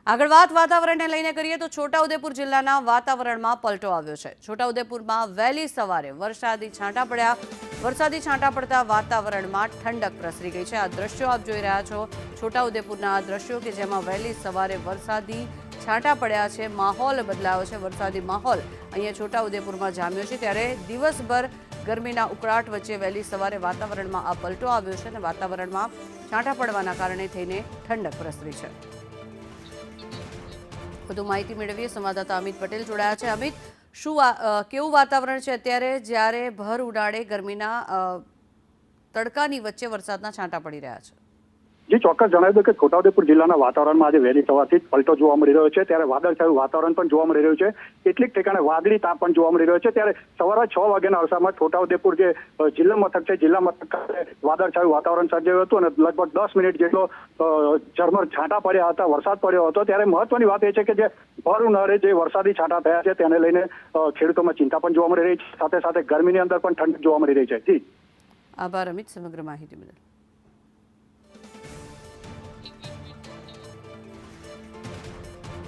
આગળ વાત વાતાવરણને લઈને કરીએ તો છોટાઉદેપુર જિલ્લાના વાતાવરણમાં પલટો આવ્યો છે। છોટાઉદેપુરમાં વહેલી સવારે વરસાદી છાંટા પડ્યા। વરસાદી છાંટા પડતા વાતાવરણમાં ઠંડક પ્રસરી ગઈ છે। આ દ્રશ્યો આપ જોઈ રહ્યા છો છોટાઉદેપુરના આ દ્રશ્યો કે જેમાં વહેલી સવારે વરસાદી છાંટા પડ્યા છે। માહોલ બદલાયો છે। વરસાદી માહોલ અહીંયા છોટાઉદેપુરમાં જામ્યો છે। ત્યારે દિવસભર ગરમીના ઉકળાટ વચ્ચે વહેલી સવારે વાતાવરણમાં આ પલટો આવ્યો છે અને વાતાવરણમાં છાંટા પડવાના કારણે થઈને ઠંડક પ્રસરી છે। વધુ માહિતી મેળવીએ સંવાદદાતા અમિત પટેલ જોડાયા છે। અમિત, શું કેવું વાતાવરણ છે અત્યારે જ્યારે ભર ઉનાળે ગરમીના તડકાની વચ્ચે વરસાદના છાંટા પડી રહ્યા છે? જી ચોક્કસ જણાવી દઉં કે છોટાઉદેપુર જિલ્લાના વાતાવરણમાં આજે વહેલી સવારથી જ પલટો જોવા મળી રહ્યો છે। ત્યારે વાદળછાયું વાતાવરણ પણ જોવા મળી રહ્યું છે। કેટલીક ઠેકાણે વાદળી તાપ પણ જોવા મળી રહ્યો છે। ત્યારે સવારે 6 વાગ્યાના અરસામાં છોટાઉદેપુર જે જિલ્લા મથક છે, જિલ્લા મથક વાદળછાયું વાતાવરણ સર્જાયું હતું અને લગભગ 10 મિનિટ જેટલો ઝરમર છાંટા પડ્યા હતા, વરસાદ પડ્યો હતો। ત્યારે મહત્વની વાત એ છે કે જે ભર ઉનાળે જે વરસાદી છાંટા થયા છે તેને લઈને ખેડૂતોમાં ચિંતા પણ જોવા મળી રહી છે। સાથે સાથે ગરમીની અંદર પણ ઠંડક જોવા મળી રહી છે। જી આભાર અમિત સમગ્ર માહિતી બદલ।